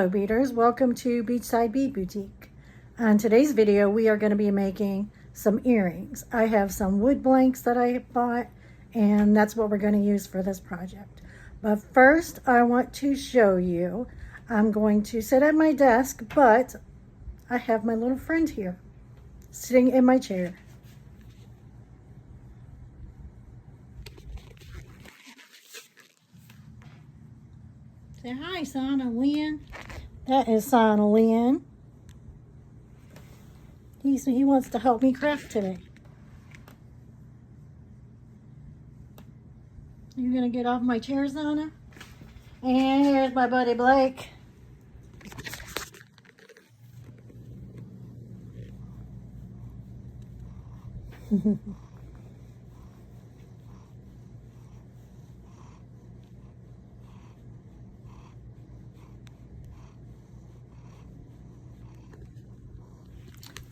Hello beaders, welcome to Beachside Bead Boutique. On today's video we are going to be making some earrings. I have some wood blanks that I bought and that's what we're going to use for this project. But first I want to show you, I'm going to sit at my desk, but I have my little friend here sitting in my chair. Say hi, Sana Lynn. That is Sana Lynn. He wants to help me craft today. You gonna get off my chair, Sana? And here's my buddy Blake.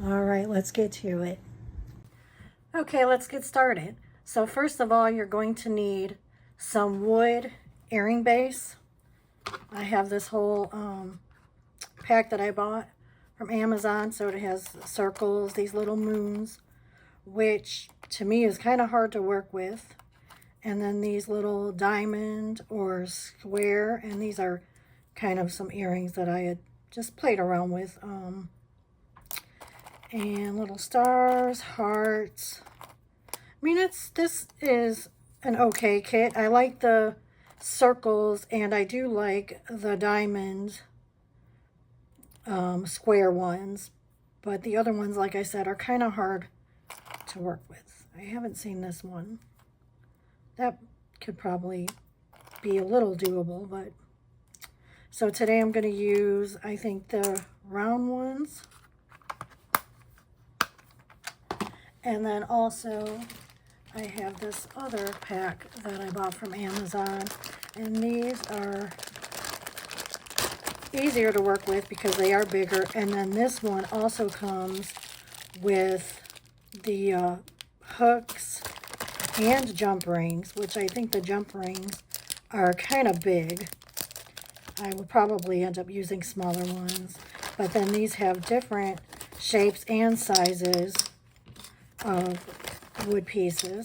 All right, let's get to it. Okay, let's get started. So first of all, you're going to need some wood earring base. I have this whole pack that I bought from Amazon. So it has circles, these little moons, which to me is kind of hard to work with. And then these little diamond or square, and these are kind of some earrings that I had just played around with. And little stars, hearts. I mean, this is an okay kit. I like the circles and I do like the diamond square ones, but the other ones, like I said, are kind of hard to work with. I haven't seen this one. That could probably be a little doable, but so today I'm going to use, I think, the round ones. And then also I have this other pack that I bought from Amazon, and these are easier to work with because they are bigger. And then this one also comes with the hooks and jump rings, which I think the jump rings are kind of big. I will probably end up using smaller ones, but then these have different shapes and sizes of wood pieces.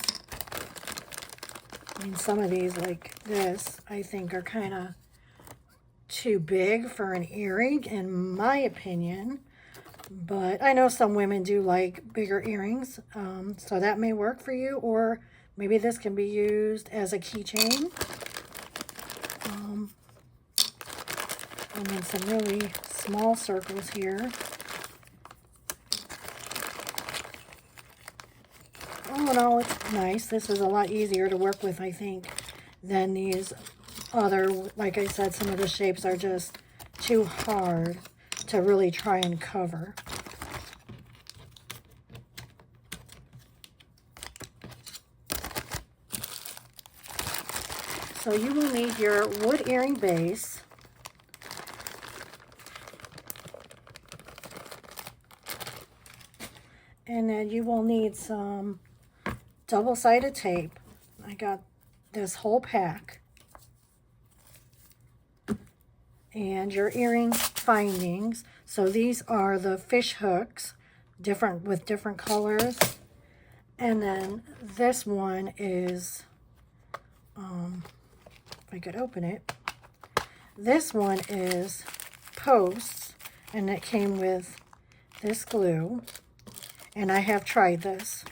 I mean, some of these, like this, I think are kind of too big for an earring, in my opinion. But I know some women do like bigger earrings, so that may work for you. Or maybe this can be used as a keychain. And then some really small circles here. All in all, it's nice. This is a lot easier to work with, I think, than these other, like I said, some of the shapes are just too hard to really try and cover. So you will need your wood earring base. And then you will need some double-sided tape. I got this whole pack. And your earring findings. So these are the fish hooks, with different colors. And then this one is, if I could open it, this one is posts, and it came with this glue. And I have tried this,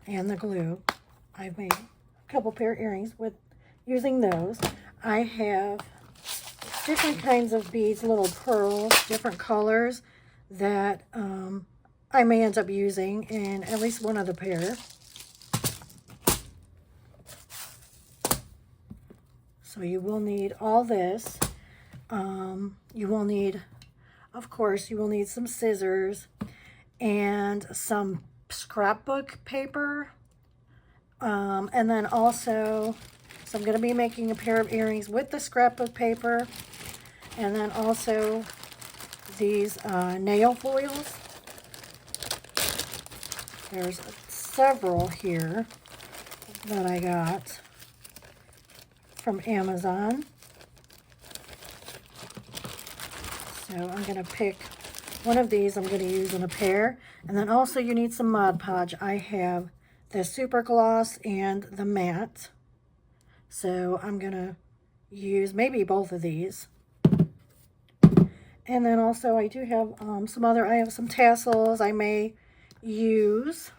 and the glue. I've made a couple pair of earrings with using those. I have different kinds of beads, little pearls, different colors that I may end up using in at least one of the pair. So you will need all this. You will need, of course, you will need some scissors and some scrapbook paper. And then also, so I'm going to be making a pair of earrings with the scrapbook paper. And then also these nail foils. There's several here that I got from Amazon. So I'm going to pick one of these I'm going to use in a pair. And then also you need some Mod Podge. I have the Super Gloss and the Matte. So I'm going to use maybe both of these. And then also I do have I have some tassels I may use.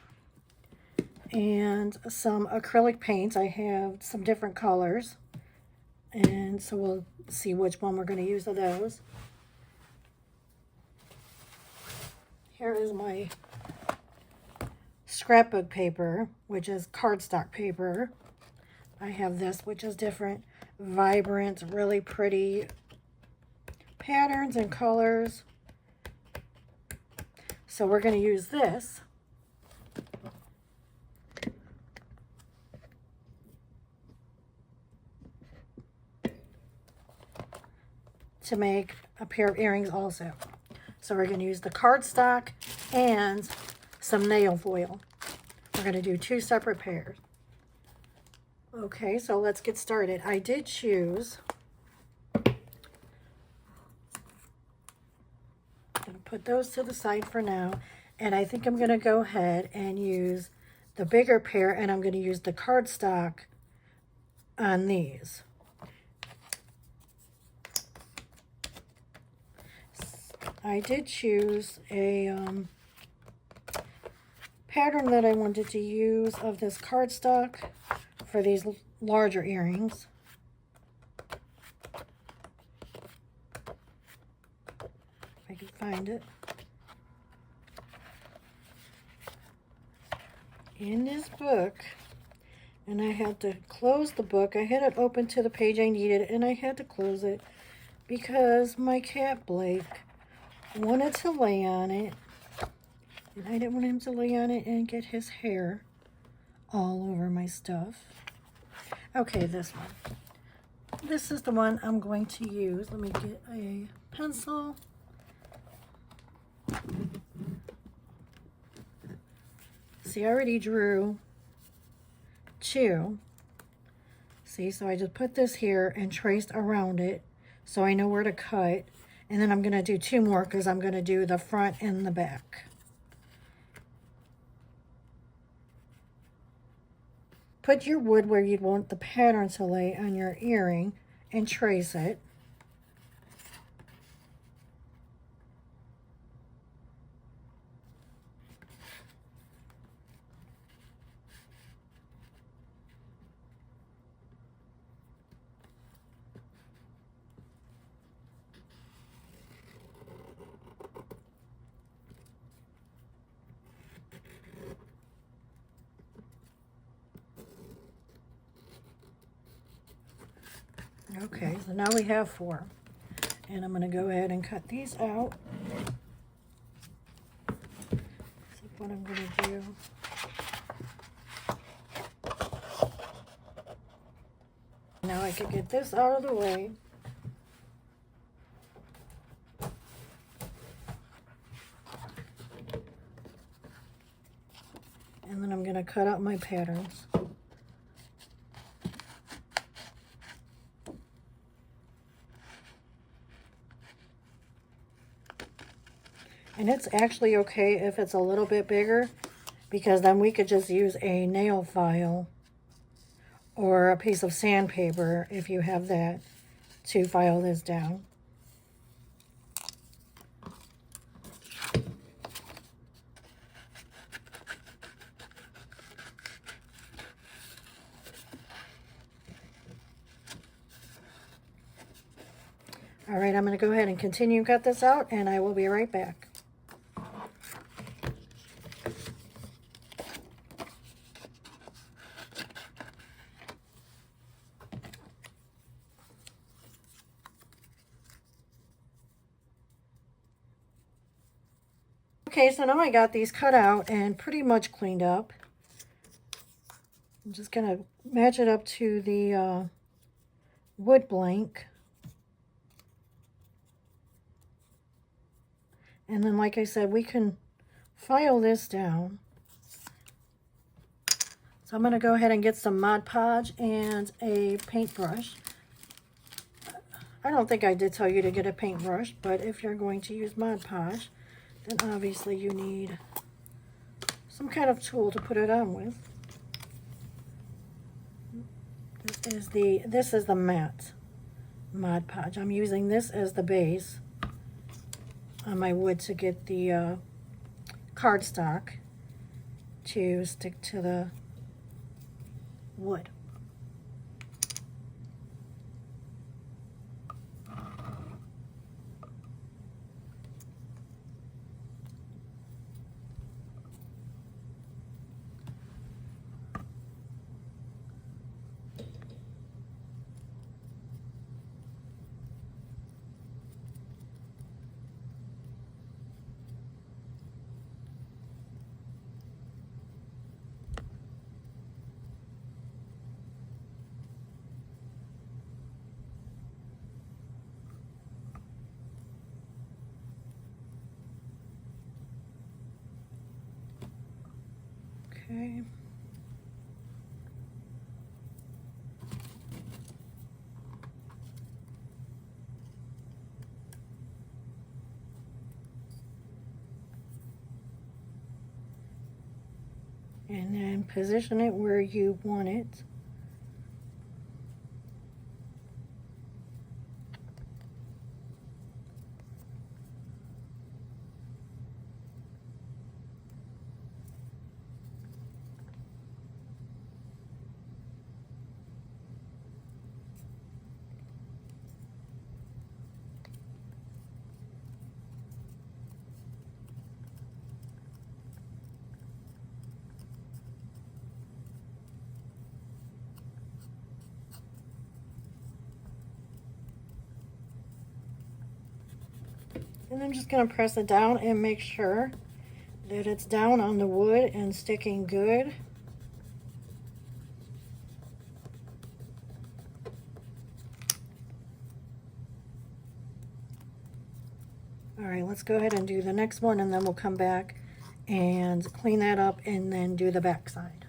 And some acrylic paints. I have some different colors. And so we'll see which one we're going to use of those. Here is my scrapbook paper, which is cardstock paper. I have this, which is different, vibrant, really pretty patterns and colors. So we're going to use this. To make a pair of earrings also. So we're going to use the cardstock and some nail foil. We're going to do 2 separate pairs. Okay, so let's get started. I did choose, I'm going to put those to the side for now, and I think I'm going to go ahead and use the bigger pair, and I'm going to use the cardstock on these. I did choose a pattern that I wanted to use of this cardstock for these larger earrings. If I can find it. In this book, and I had to close the book. I had it open to the page I needed, and I had to close it because my cat Blake wanted to lay on it, and I didn't want him to lay on it and get his hair all over my stuff. Okay, this one. This is the one I'm going to use. Let me get a pencil. See, I already drew 2. See, so I just put this here and traced around it so I know where to cut. And then I'm going to do 2 more because I'm going to do the front and the back. Put your wood where you'd want the pattern to lay on your earring and trace it. Okay, so now we have 4. And I'm going to go ahead and cut these out. See what I'm going to do. Now I can get this out of the way. And then I'm going to cut out my patterns. And it's actually okay if it's a little bit bigger, because then we could just use a nail file or a piece of sandpaper, if you have that, to file this down. All right, I'm going to go ahead and continue cut this out, and I will be right back. Okay, so now I got these cut out and pretty much cleaned up. I'm just going to match it up to the wood blank. And then, like I said, we can file this down. So I'm going to go ahead and get some Mod Podge and a paintbrush. I don't think I did tell you to get a paintbrush, but if you're going to use Mod Podge, then obviously you need some kind of tool to put it on with. This is the matte Mod Podge. I'm using this as the base on my wood to get the cardstock to stick to the wood. Okay. And then position it where you want it. And I'm just going to press it down and make sure that it's down on the wood and sticking good. All right, let's go ahead and do the next one, and then we'll come back and clean that up and then do the back side.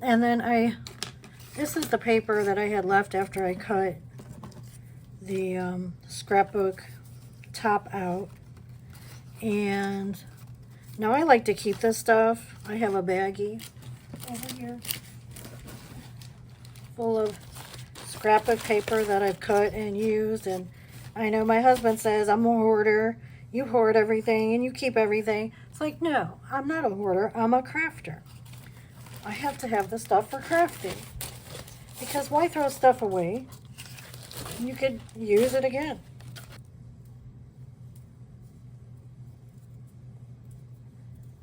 And then this is the paper that I had left after I cut the scrapbook top out. And now I like to keep this stuff. I have a baggie over here full of scrapbook paper that I've cut and used. And I know my husband says I'm a hoarder. You hoard everything and you keep everything. It's like, no, I'm not a hoarder. I'm a crafter. I have to have the stuff for crafting, because why throw stuff away? You could use it again.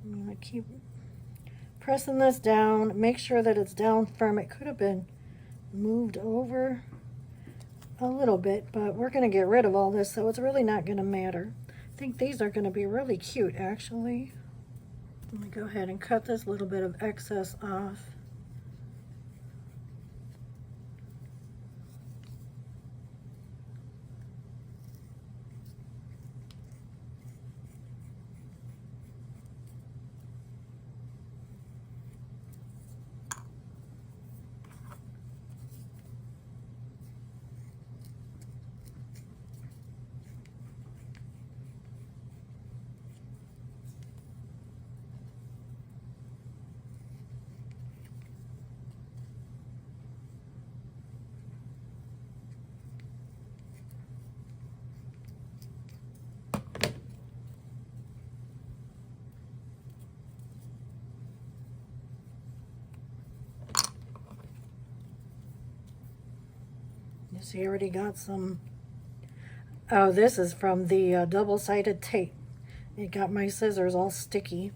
I'm going to keep pressing this down. Make sure that it's down firm. It could have been moved over a little bit, but we're going to get rid of all this, so it's really not going to matter. I think these are going to be really cute, actually. Let me go ahead and cut this little bit of excess off. See, I already got some. Oh, this is from the double-sided tape. It got my scissors all sticky.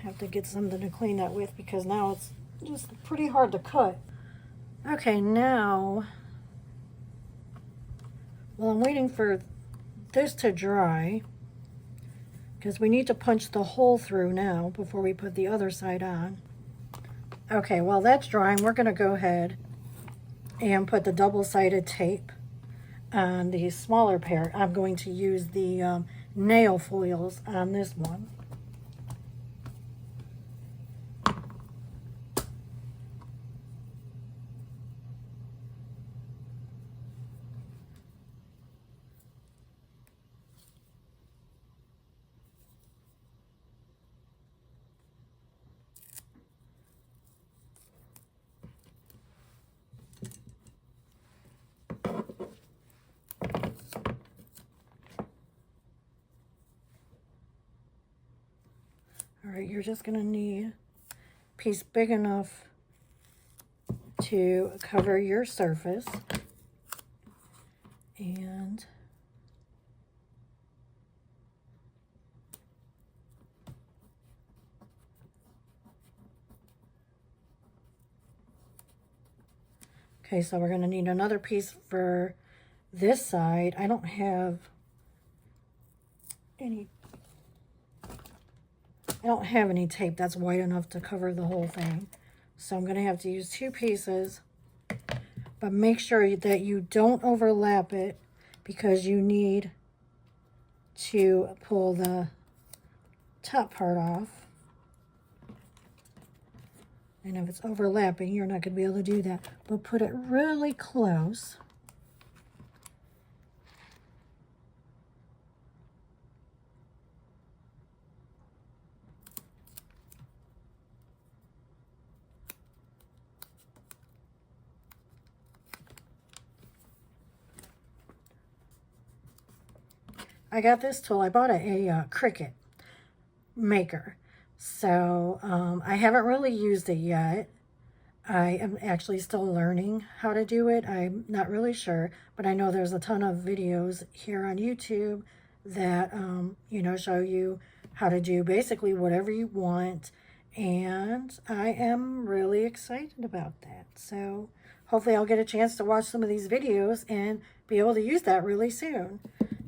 Have to get something to clean that with because now it's just pretty hard to cut. Okay, now, well, I'm waiting for this to dry because we need to punch the hole through now before we put the other side on. Okay, while that's drying, we're going to go ahead and put the double-sided tape on the smaller pair. I'm going to use the nail foils on this one. All right, you're just gonna need a piece big enough to cover your surface. And okay, so we're gonna need another piece for this side. I don't have any tape that's wide enough to cover the whole thing. So I'm gonna have to use 2 pieces, but make sure that you don't overlap it because you need to pull the top part off. And if it's overlapping, you're not gonna be able to do that, but put it really close. I got this tool. I bought a Cricut maker. So I haven't really used it yet. I am actually still learning how to do it. I'm not really sure, but I know there's a ton of videos here on YouTube that, you know, show you how to do basically whatever you want. And I am really excited about that. So hopefully I'll get a chance to watch some of these videos and be able to use that really soon.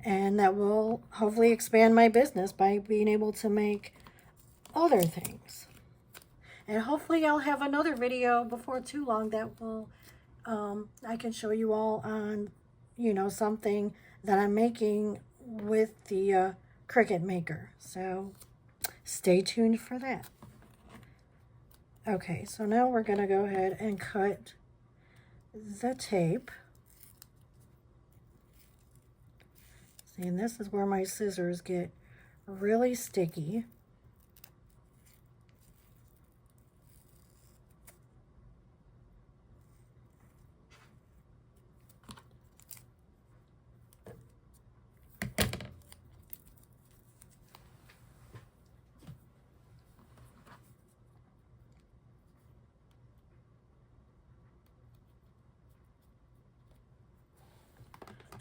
And that will hopefully expand my business by being able to make other things. And hopefully I'll have another video before too long that will, I can show you all on, you know, something that I'm making with the Cricut maker. So stay tuned for that. Okay, so now we're going to go ahead and cut the tape. See, and this is where my scissors get really sticky.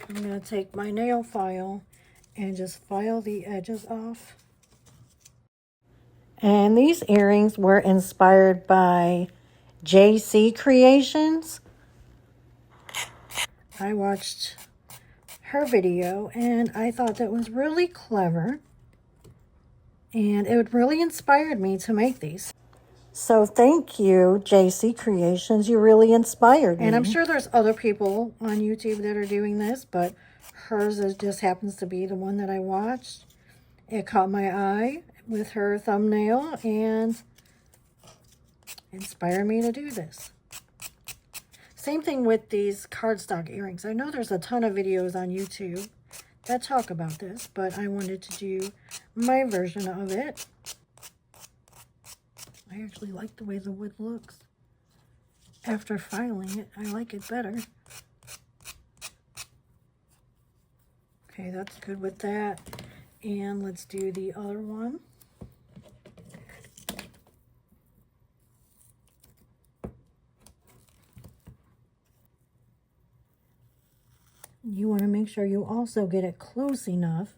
I'm going to take my nail file and just file the edges off. And these earrings were inspired by JC Creations. I watched her video and I thought that was really clever. And it really inspired me to make these. So thank you, JC Creations. You really inspired me. And I'm sure there's other people on YouTube that are doing this, but hers just happens to be the one that I watched. It caught my eye with her thumbnail and inspired me to do this. Same thing with these cardstock earrings. I know there's a ton of videos on YouTube that talk about this, but I wanted to do my version of it. I actually like the way the wood looks. After filing it, I like it better. Okay, that's good with that. And let's do the other one. You want to make sure you also get it close enough.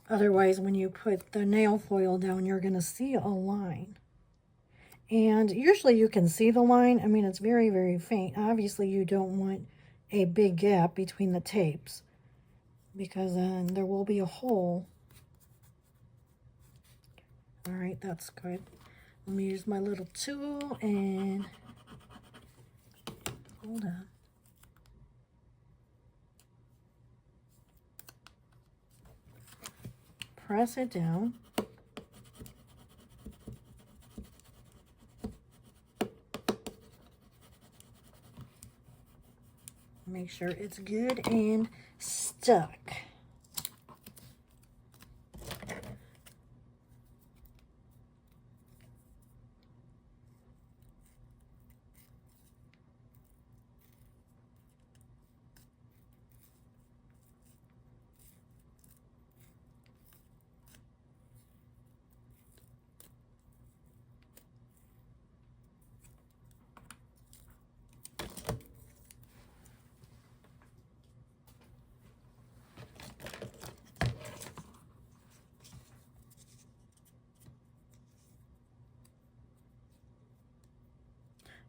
Otherwise, when you put the nail foil down, you're going to see a line. And usually you can see the line. I mean, it's very, very faint. Obviously, you don't want a big gap between the tapes, because then there will be a hole. All right, that's good. Let me use my little tool and hold on. Press it down. Make sure it's good and stuck.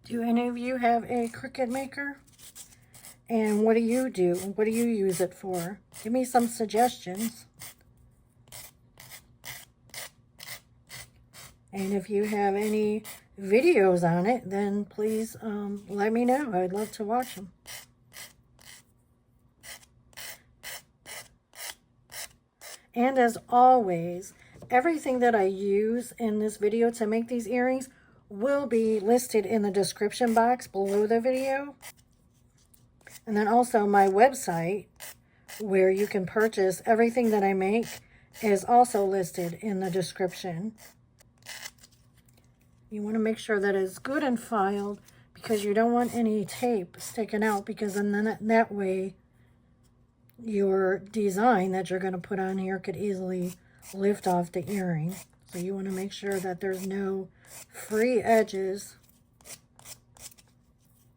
Do any of you have a Cricut maker? And what do you do? What do you use it for? Give me some suggestions. And if you have any videos on it, then please let me know. I'd love to watch them. And as always, everything that I use in this video to make these earrings will be listed in the description box below the video. And then also my website, where you can purchase everything that I make, is also listed in the description. You want to make sure that it's good and filed, because you don't want any tape sticking out, because then that way your design that you're going to put on here could easily lift off the earring. So you want to make sure that there's no free edges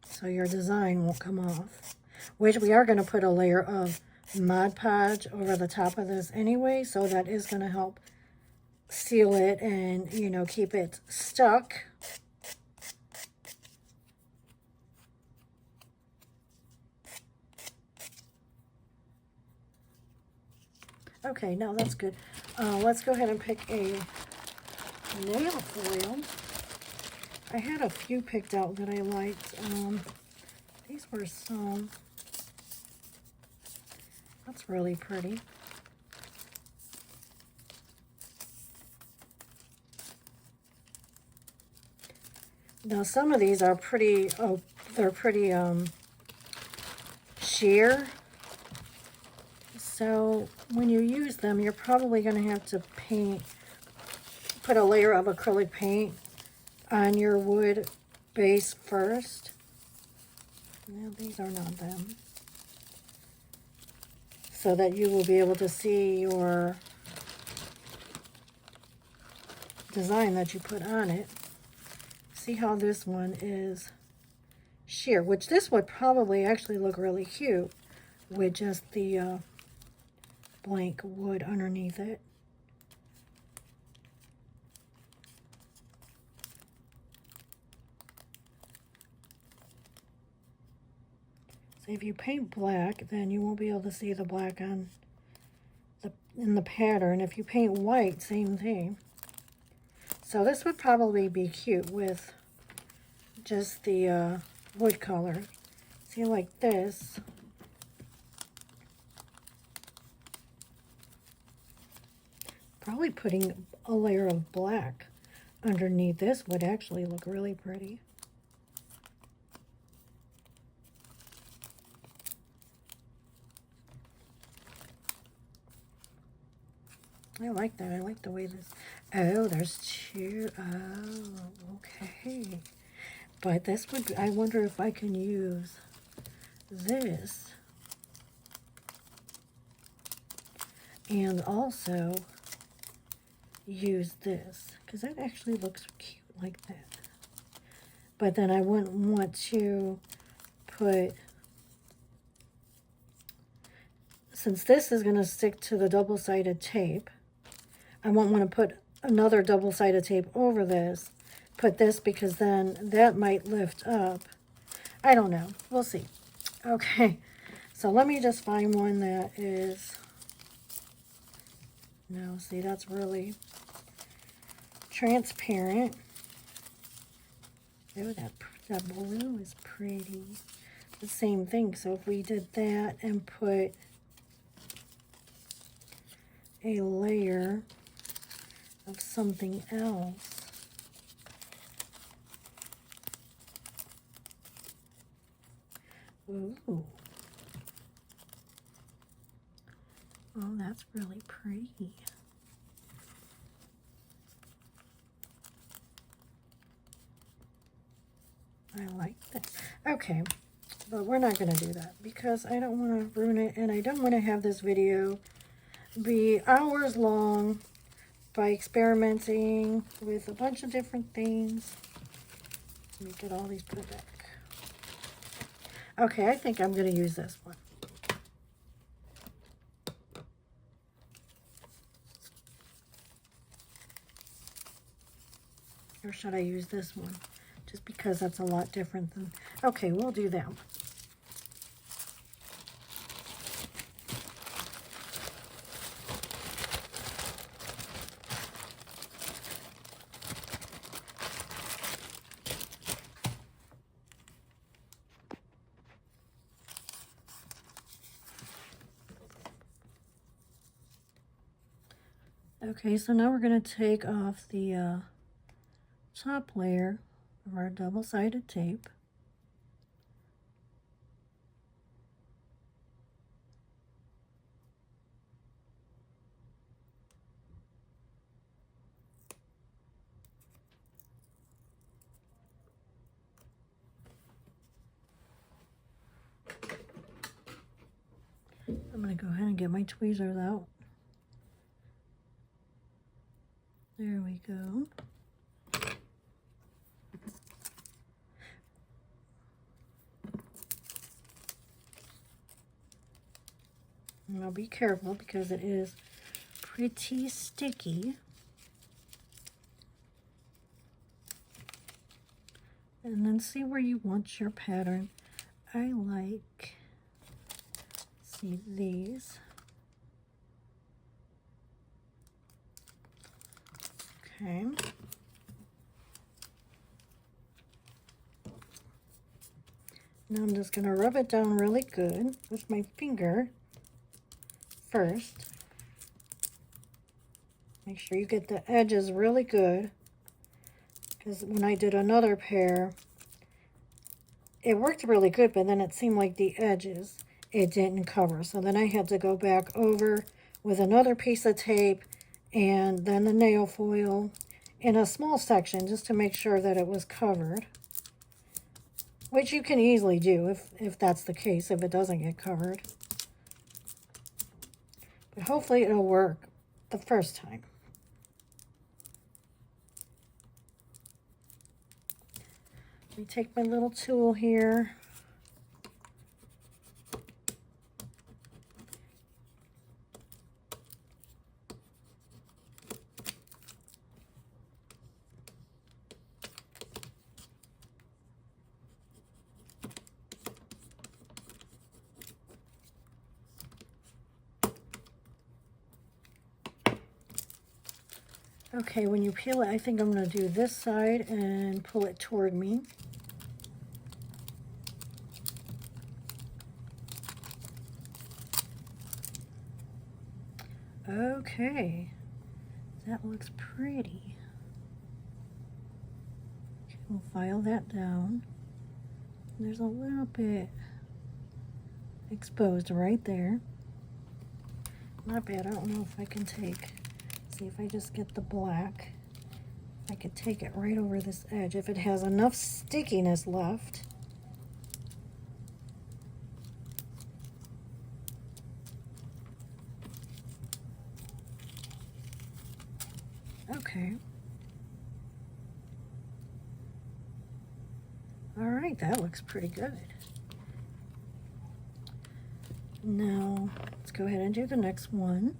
so your design won't come off. Which we are going to put a layer of Mod Podge over the top of this anyway, so that is going to help seal it and, you know, keep it stuck. Okay, now that's good. Let's go ahead and pick a nail foil. I had a few picked out that I liked. These were some. That's really pretty. Now some of these are pretty, they're pretty sheer. So when you use them, you're probably going to have to put a layer of acrylic paint on your wood base first. Now these are not them. So that you will be able to see your design that you put on it. See how this one is sheer, which this would probably actually look really cute with just the blank wood underneath it. So if you paint black, then you won't be able to see the black in the pattern. If you paint white, same thing. So this would probably be cute with just the wood color. See, like this. Probably putting a layer of black underneath this would actually look really pretty. I like that. I like the way this... Oh, there's two. Oh, okay. But this would be... I wonder if I can use this. And also use this. Because that actually looks cute like that. But then I wouldn't want to put since this is going to stick to the double-sided tape, I won't want to put another double-sided tape over this. Put this because then that might lift up. I don't know. We'll see. Okay, so let me just find one that is... No, see, that's really transparent. Oh, that blue is pretty. The same thing. So if we did that and put a layer of something else. Ooh. Oh, that's really pretty. I like that. Okay, but we're not going to do that because I don't want to ruin it, and I don't want to have this video be hours long by experimenting with a bunch of different things. Let me get all these put back. Okay, I think I'm going to use this one. Or should I use this one? Just because that's a lot different than... Okay, we'll do that one. Okay, so now we're going to take off the top layer of our double-sided tape. I'm going to go ahead and get my tweezers out. There we go. Now be careful because it is pretty sticky. And then see where you want your pattern. I like, see these. Okay. Now I'm just going to rub it down really good with my finger first. Make sure you get the edges really good, because when I did another pair, it worked really good, but then it seemed like the edges, it didn't cover. So then I had to go back over with another piece of tape and then the nail foil in a small section just to make sure that it was covered, which you can easily do if that's the case, if it doesn't get covered. But hopefully it'll work the first time. Let me take my little tool here. Okay, when you peel it, I think I'm going to do this side and pull it toward me. Okay, that looks pretty. Okay, we'll file that down. There's a little bit exposed right there. Not bad. I don't know if I can take... See if I just get the black, I could take it right over this edge if it has enough stickiness left. Okay. All right, that looks pretty good. Now, let's go ahead and do the next one.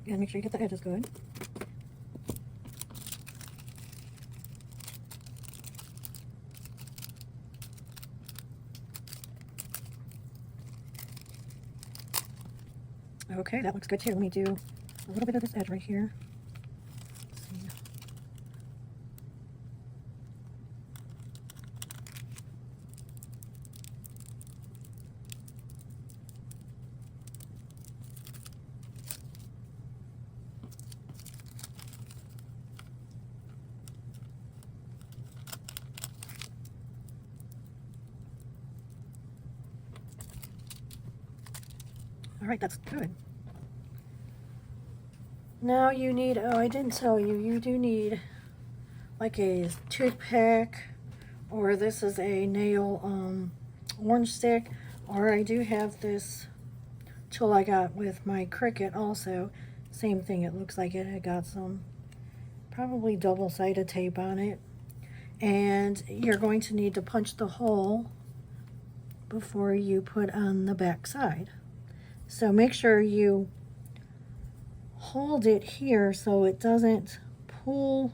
And make sure you get the edges good. Okay, that looks good too. Let me do a little bit of this edge right here. Let's see. All right, that's good. Now you need, oh, I didn't tell you, you do need like a toothpick, or this is a nail orange stick, or I do have this tool I got with my Cricut also. Same thing, it looks like it had got some probably double-sided tape on it. And you're going to need to punch the hole before you put on the back side. So make sure you hold it here so it doesn't pull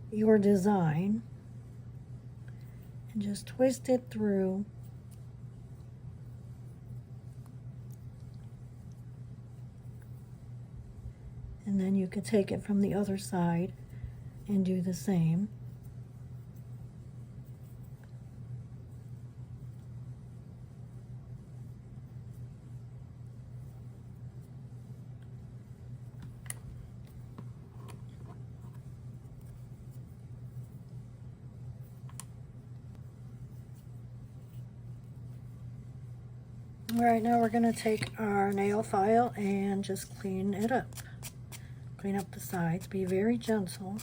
your design, and just twist it through. And then you could take it from the other side and do the same. All right, now we're going to take our nail file and just clean it up. Clean up the sides. Be very gentle.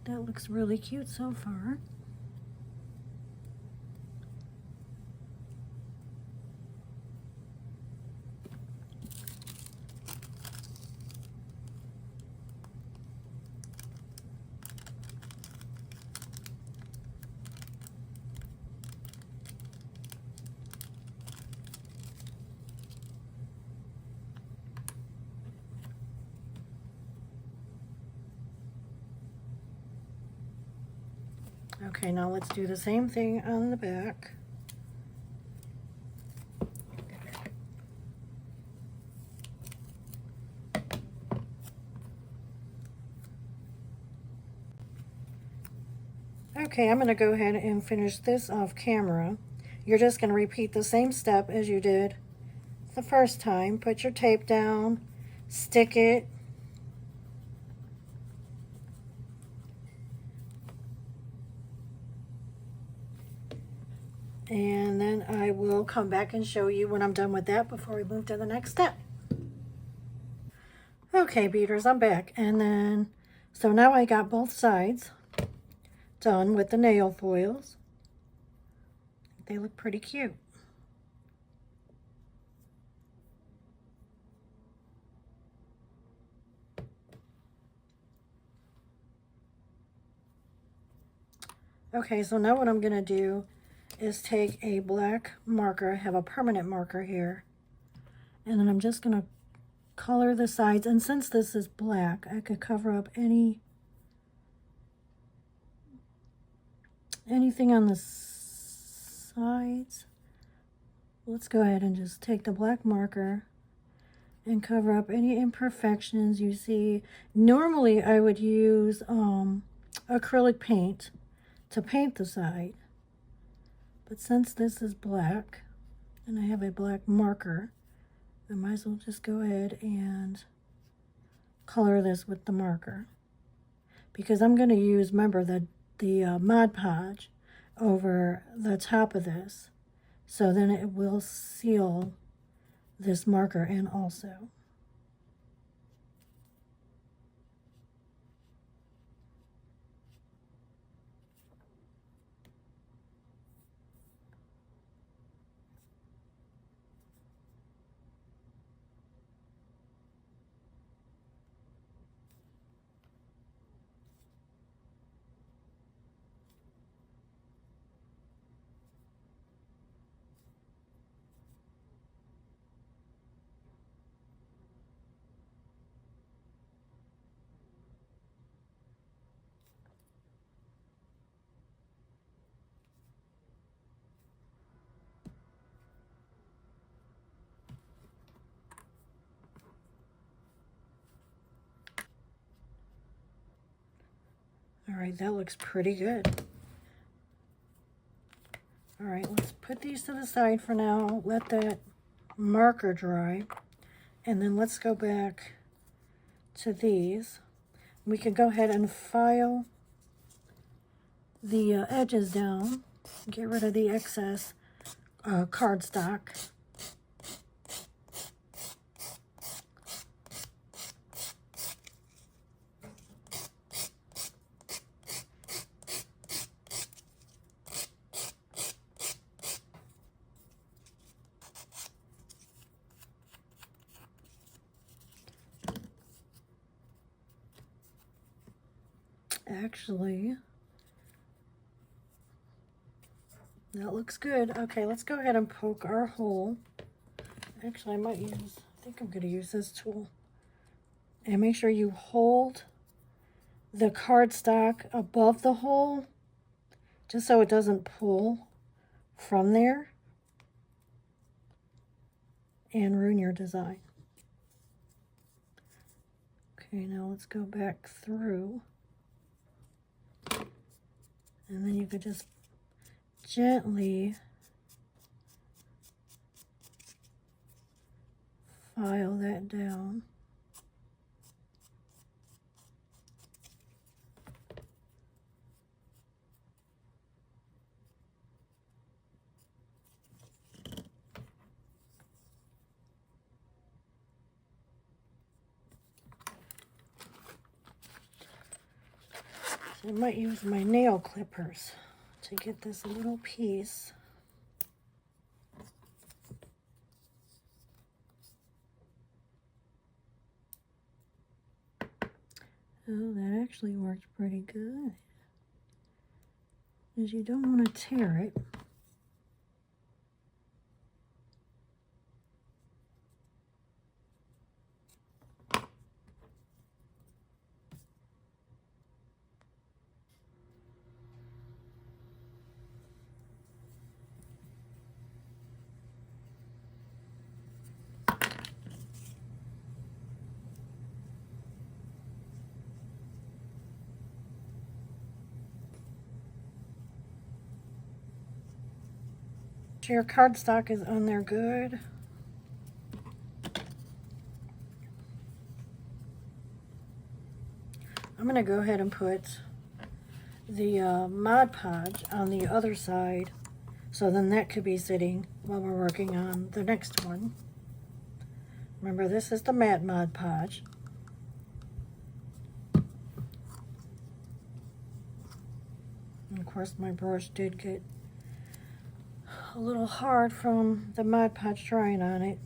That looks really cute so far. Okay, now let's do the same thing on the back. Okay, I'm going to go ahead and finish this off camera. You're just going to repeat the same step as you did the first time. Put your tape down, stick it, and then I will come back and show you when I'm done with that before we move to the next step. Okay, beaders, I'm back. And then, so now I got both sides done with the nail foils. They look pretty cute. Okay, so now what I'm going to do is take a black marker. I have a permanent marker here. And then I'm just going to color the sides. And since this is black, I could cover up anything on the sides. Let's go ahead and just take the black marker and cover up any imperfections you see. Normally I would use acrylic paint to paint the side, but since this is black and I have a black marker, I might as well just go ahead and color this with the marker, because I'm going to use, remember, the Mod Podge over the top of this, so then it will seal this marker in also. All right, that looks pretty good. All right, let's put these to the side for now. Let that marker dry. And then let's go back to these. We can go ahead and file the edges down. Get rid of the excess cardstock. Actually, that looks good. Okay, let's go ahead and poke our hole. Actually, I think I'm going to use this tool. And make sure you hold the cardstock above the hole, just so it doesn't pull from there and ruin your design. Okay, now let's go back through. And then you could just gently file that down. So I might use my nail clippers to get this little piece. Oh, that actually worked pretty good. Because you don't want to tear it. Your cardstock is on there good. I'm going to go ahead and put the Mod Podge on the other side, so then that could be sitting while we're working on the next one. Remember, this is the matte Mod Podge. And of course, my brush did get a little hard from the Mod Podge drying on it.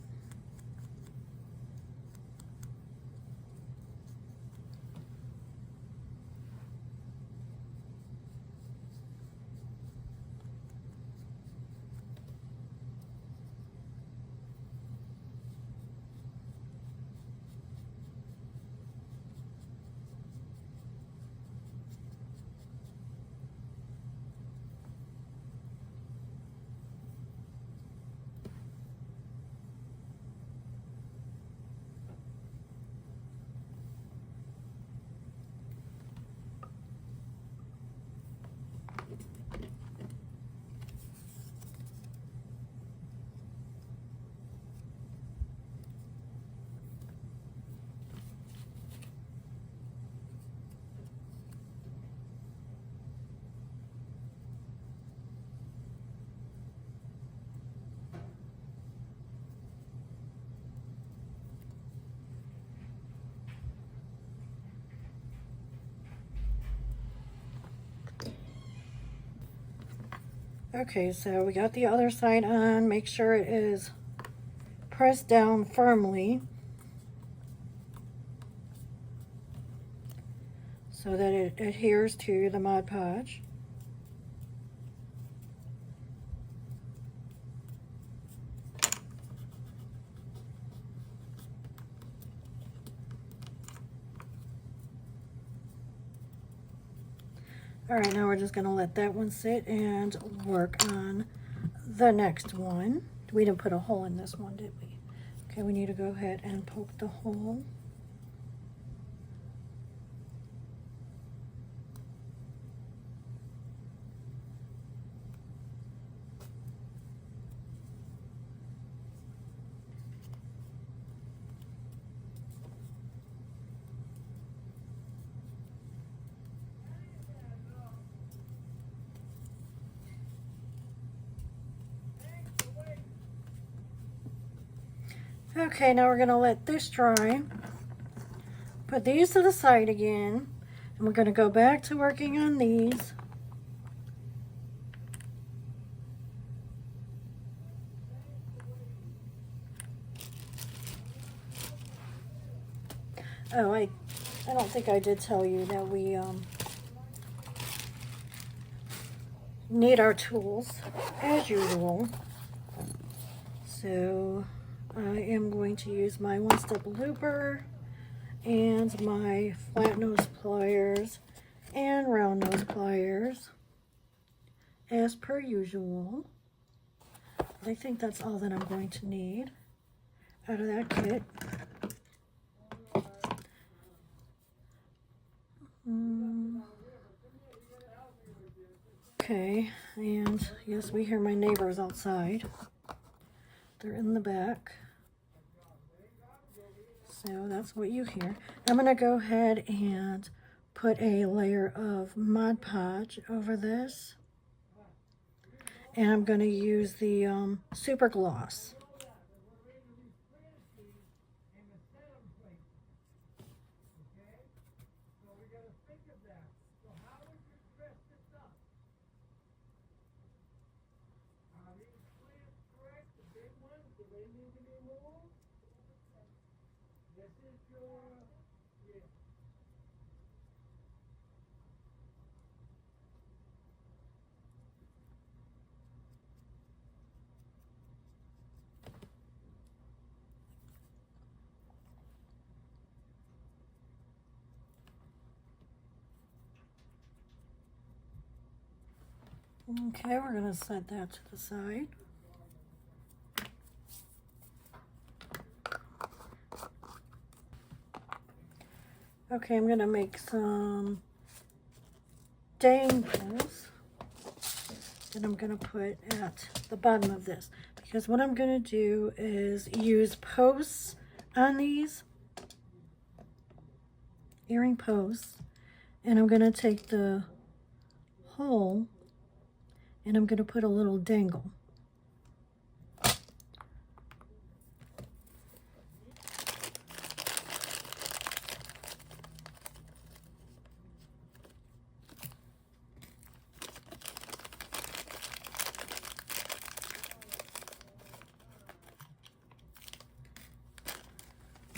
Okay, so we got the other side on. Make sure it is pressed down firmly so that it adheres to the Mod Podge. All right, now we're just gonna let that one sit and work on the next one. We didn't put a hole in this one, did we? Okay, we need to go ahead and poke the hole. Okay, now we're gonna let this dry. Put these to the side again, and we're gonna go back to working on these. Oh, I don't think I did tell you that we need our tools as usual. So I am going to use my one-step looper and my flat nose pliers and round nose pliers as per usual. I think that's all that I'm going to need out of that kit. Okay, and yes, we hear my neighbors outside. They're in the back. So that's what you hear. I'm going to go ahead and put a layer of Mod Podge over this. And I'm going to use the Super Gloss. Okay, we're going to set that to the side. Okay, I'm going to make some dangles that I'm going to put at the bottom of this. Because what I'm going to do is use posts on these, earring posts, and I'm going to take the hole and I'm going to put a little dangle.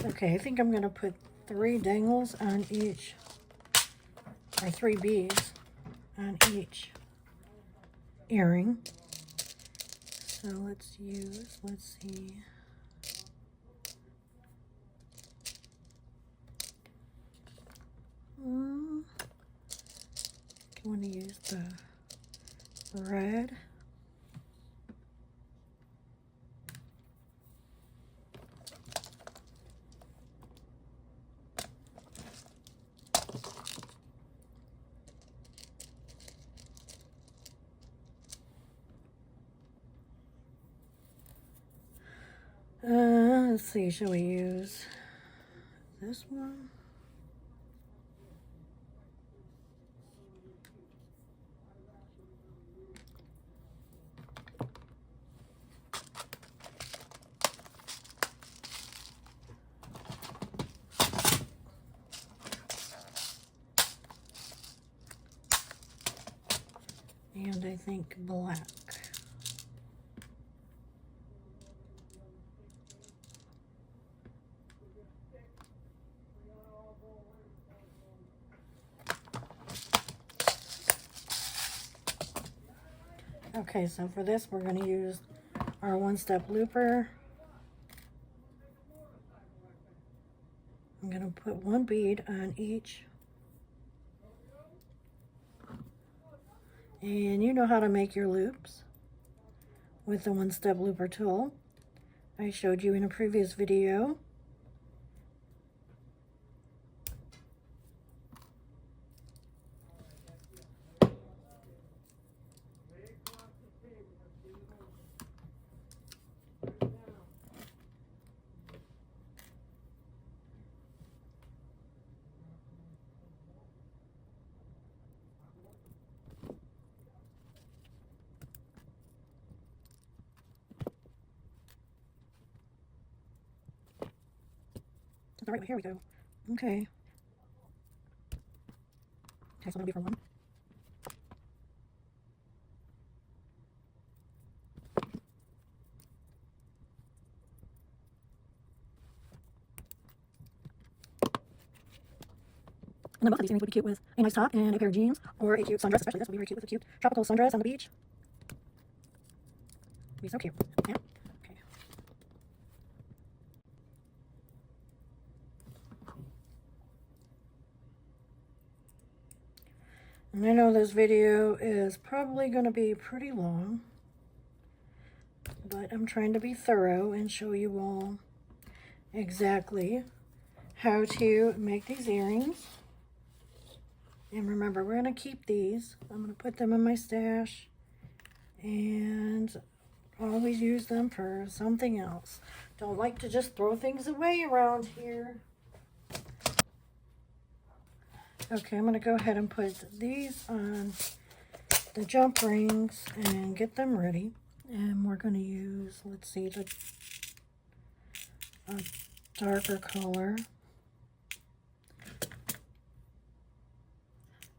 Okay, I think I'm going to put 3 dangles on each, or 3 beads on each earring. So let's see. I want to use the red. Let's see, shall we use this one? And I think black. Okay, so for this we're going to use our one-step looper. I'm going to put one bead on each. And you know how to make your loops with the one-step looper tool. I showed you in a previous video. All right, here we go. Okay. Okay, so that'll be for one. And then both of these earrings would be cute with a nice top and a pair of jeans, or a cute sundress. Especially this would be very cute with a cute tropical sundress on the beach. It'd be so cute. Yeah. Okay. And I know this video is probably going to be pretty long, but I'm trying to be thorough and show you all exactly how to make these earrings. And remember, we're going to keep these. I'm going to put them in my stash and always use them for something else. Don't like to just throw things away around here. Okay, I'm going to go ahead and put these on the jump rings and get them ready. And we're going to use, let's see, a darker color.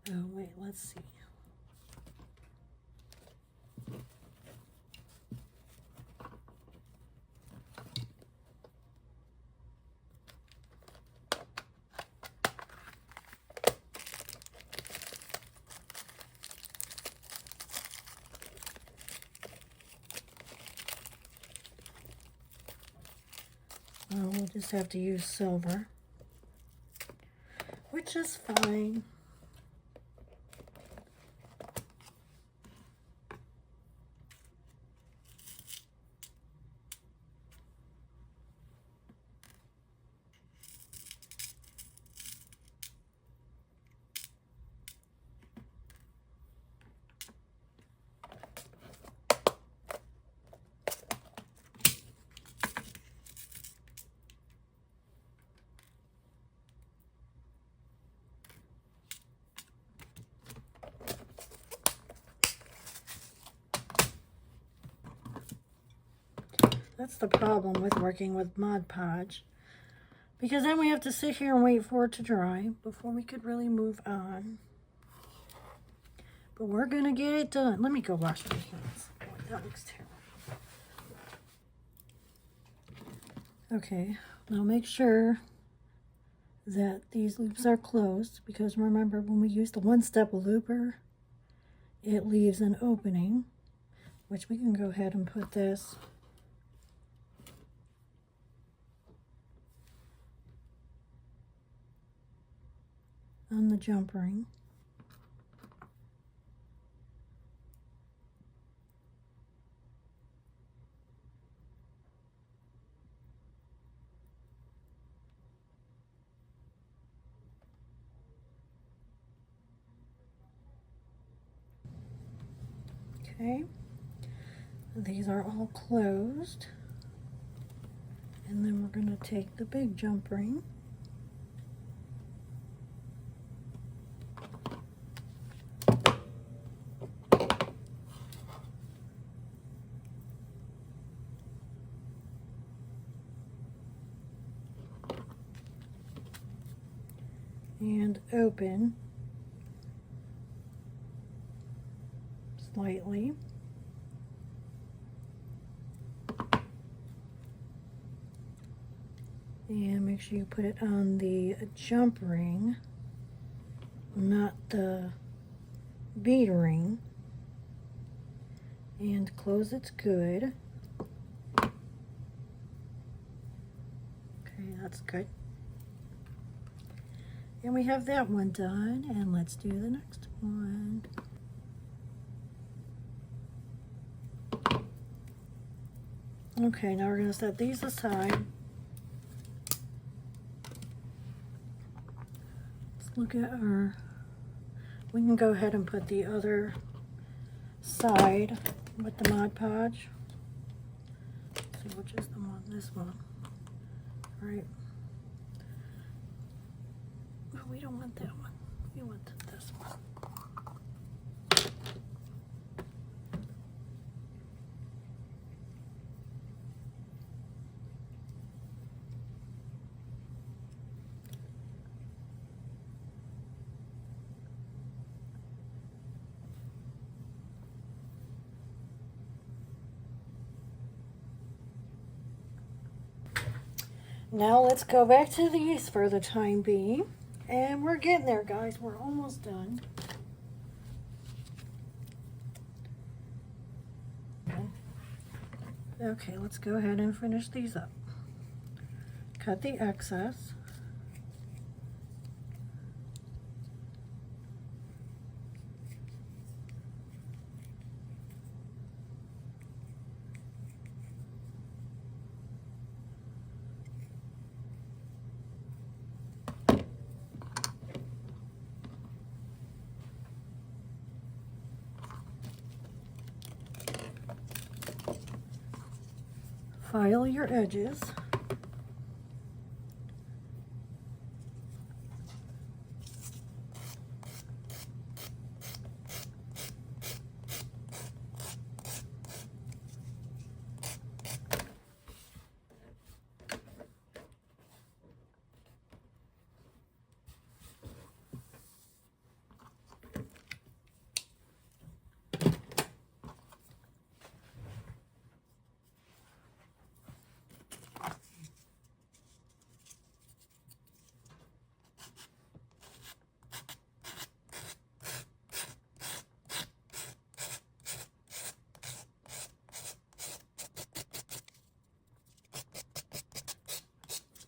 Oh, wait, let's see. We'll just have to use silver, which is fine. That's the problem with working with Mod Podge, because then we have to sit here and wait for it to dry before we could really move on. But we're gonna get it done. Let me go wash my hands. Oh, that looks terrible. Okay, now make sure that these loops are closed, because remember, when we use the one-step looper, it leaves an opening, which we can go ahead and put this on the jump ring. Okay, these are all closed, and then we're going to take the big jump ring and open slightly. And make sure you put it on the jump ring, not the bead ring. And close it good. Okay, that's good. And we have that one done, and let's do the next one. Okay, now we're going to set these aside. Let's look at our, we can go ahead and put the other side with the Mod Podge. Let's see which is the one, this one. Right. But we don't want that one. We want this one. Now let's go back to these for the time being. And we're getting there, guys. We're almost done. Okay, let's go ahead and finish these up. Cut the excess. File your edges.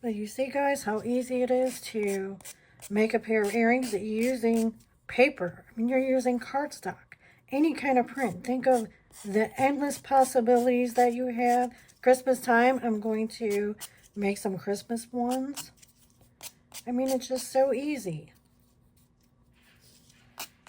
But you see, guys, how easy it is to make a pair of earrings using paper. I mean, you're using cardstock, any kind of print. Think of the endless possibilities that you have. Christmas time, I'm going to make some Christmas ones. I mean, it's just so easy.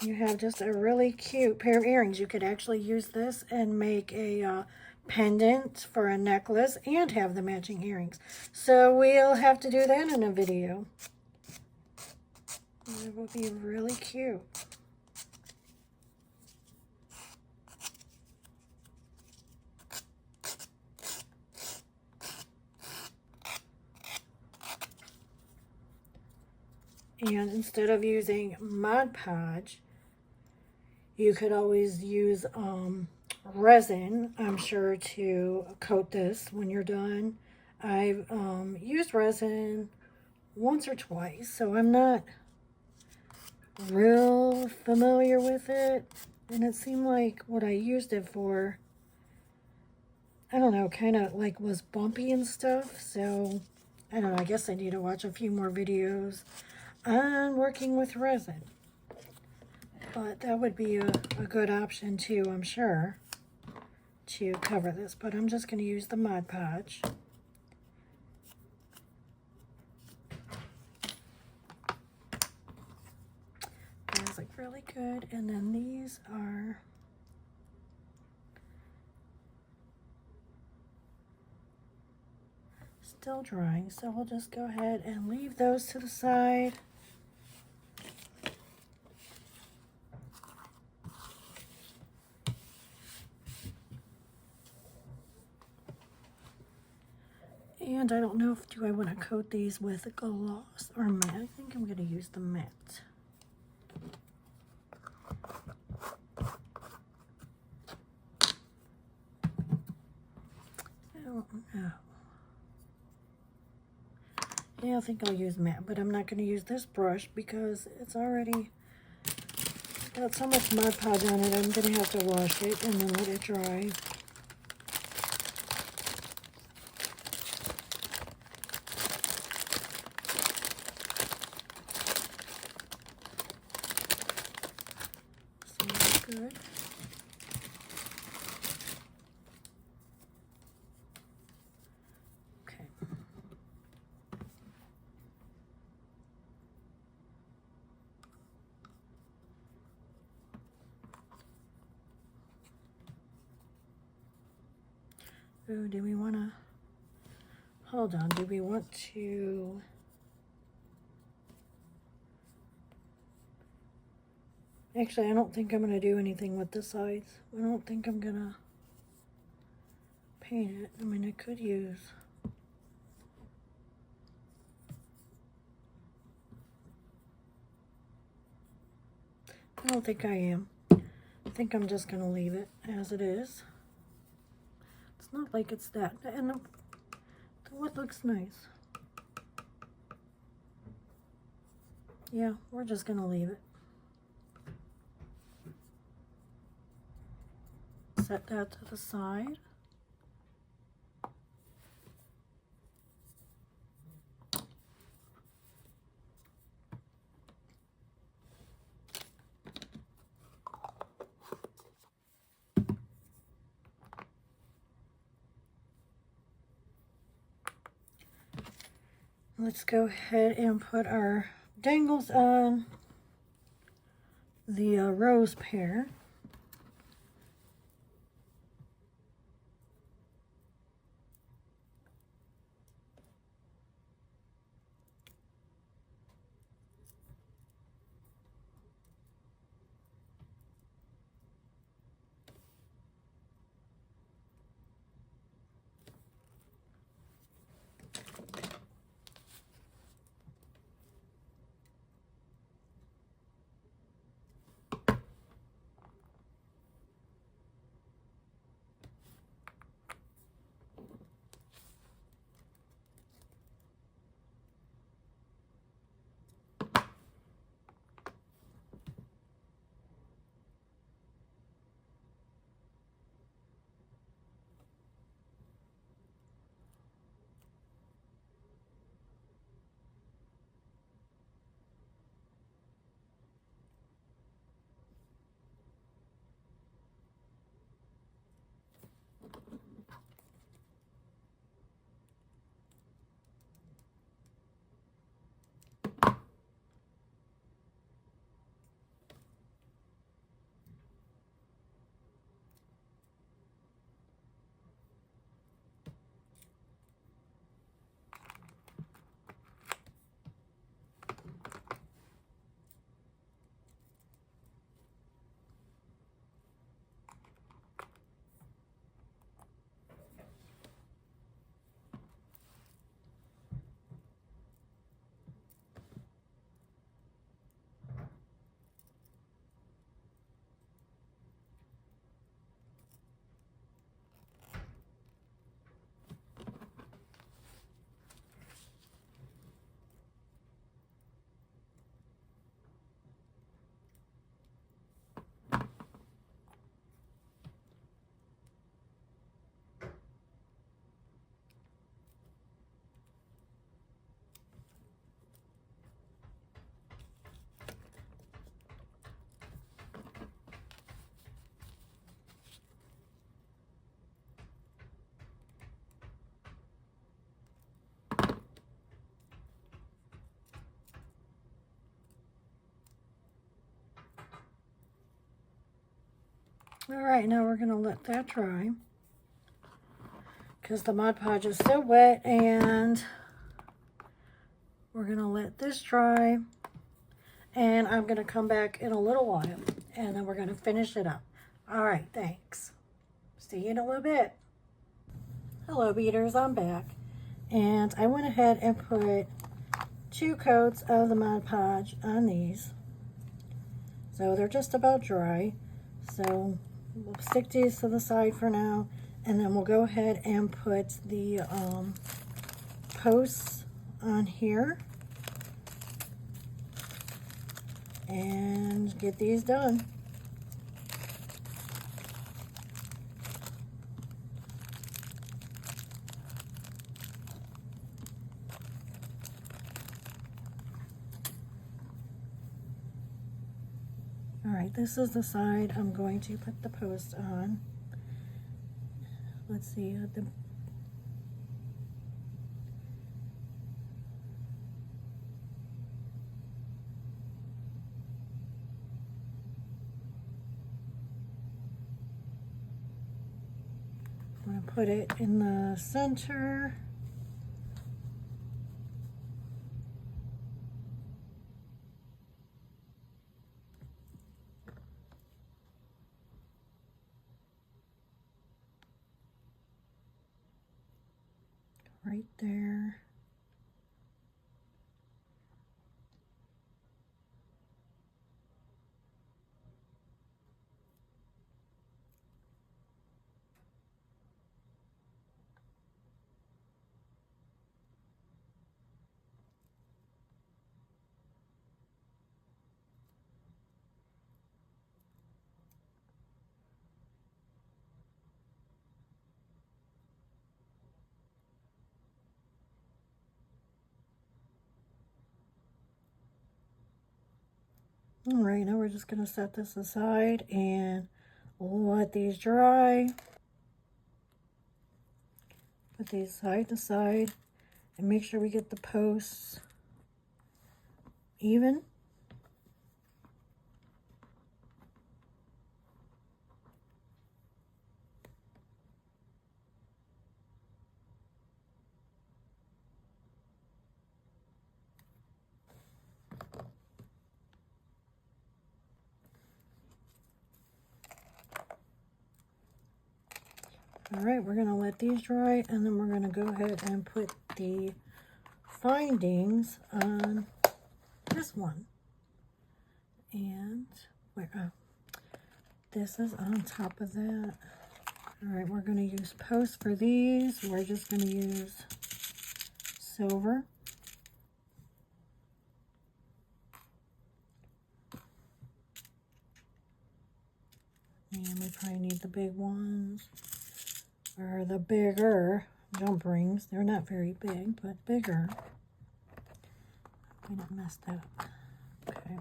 You have just a really cute pair of earrings. You could actually use this and make a pendant for a necklace and have the matching earrings. So we'll have to do that in a video. It will be really cute. And instead of using Mod Podge, you could always use resin, I'm sure, to coat this when you're done. I've used resin once or twice, so I'm not real familiar with it. And it seemed like what I used it for, I don't know, kind of like was bumpy and stuff. So I don't know, I guess I need to watch a few more videos on working with resin. But that would be a good option too, I'm sure, to cover this. But I'm just going to use the Mod Podge. That's like really good. And then these are still drying, so we'll just go ahead and leave those to the side. And I don't know if do I want to coat these with gloss or matte. I think I'm going to use the matte. don't know. Yeah, I think I'll use matte, but I'm not going to use this brush because it's already got so much Mod Podge on it. I'm going to have to wash it and then let it dry. So that's good. Okay. Oh, do we want to, hold on, do we want to, actually I don't think I'm going to do anything with the sides. I don't think I'm going to paint it. I mean, I could use, I don't think I am. I think I'm just going to leave it as it is. It's not like it's that, and the wood looks nice. Yeah, we're just going to leave it. Set that to the side. Let's go ahead and put our dangles on the rose pear. All right, now we're going to let that dry because the Mod Podge is so wet, and we're going to let this dry, and I'm going to come back in a little while and then we're going to finish it up. All right, thanks. See you in a little bit. Hello, beaders, I'm back, and I went ahead and put 2 coats of the Mod Podge on these. So they're just about dry. So we'll stick these to the side for now, And then we'll go ahead and put the posts on here and get these done. All right, this is the side I'm going to put the post on. Let's see, I'm going to put it in the center. Right there. All right, now we're just going to set this aside and let these dry. Put these side to side and make sure we get the posts even. All right, we're going to let these dry, and then we're going to go ahead and put the findings on this one. And where, this is on top of that. All right, we're going to use posts for these. We're just going to use silver. And we probably need the big ones, or the bigger jump rings. They're not very big, but bigger. I didn't mess that up. Okay.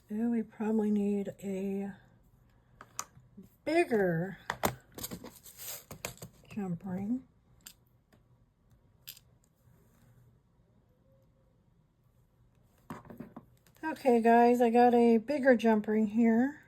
Yeah, we probably need a bigger jump ring. Okay guys, I got a bigger jump ring here.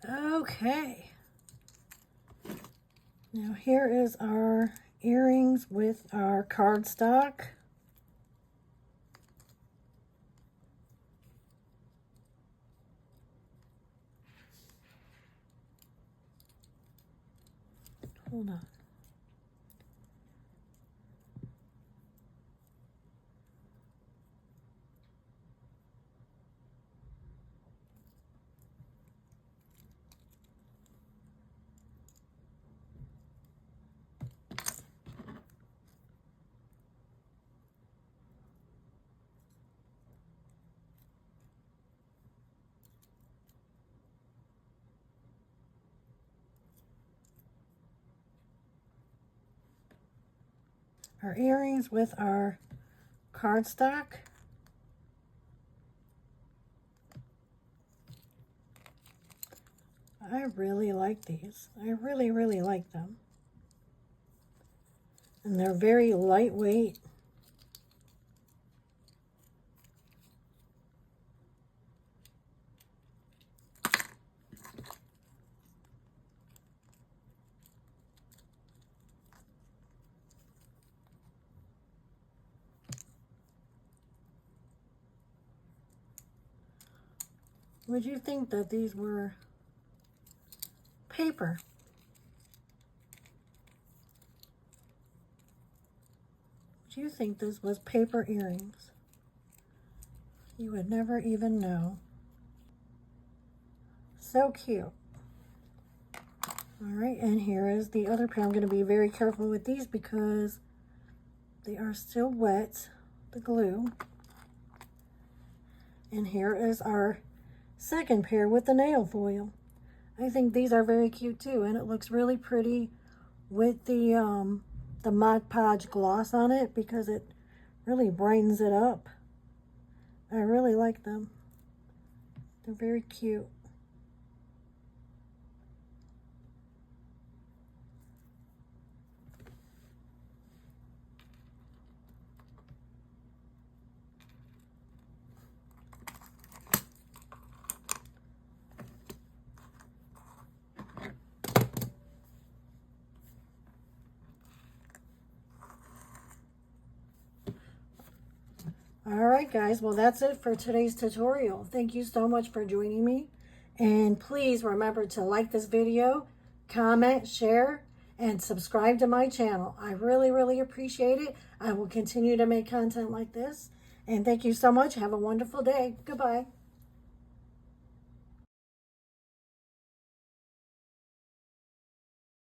Okay. Now here is our earrings with our cardstock. Hold on. Our earrings with our cardstock. I really like these. I really, really like them. And they're very lightweight. Would you think that these were paper? Would you think this was paper earrings? You would never even know. So cute. All right, and here is the other pair. I'm going to be very careful with these because they are still wet, the glue. And here is our second pair with the nail foil. I think these are very cute too, and it looks really pretty with the Mod Podge gloss on it because it really brightens it up. I really like them. They're very cute. Alright guys, well that's it for today's tutorial. Thank you so much for joining me. And please remember to like this video, comment, share, and subscribe to my channel. I really, really appreciate it. I will continue to make content like this. And thank you so much. Have a wonderful day. Goodbye.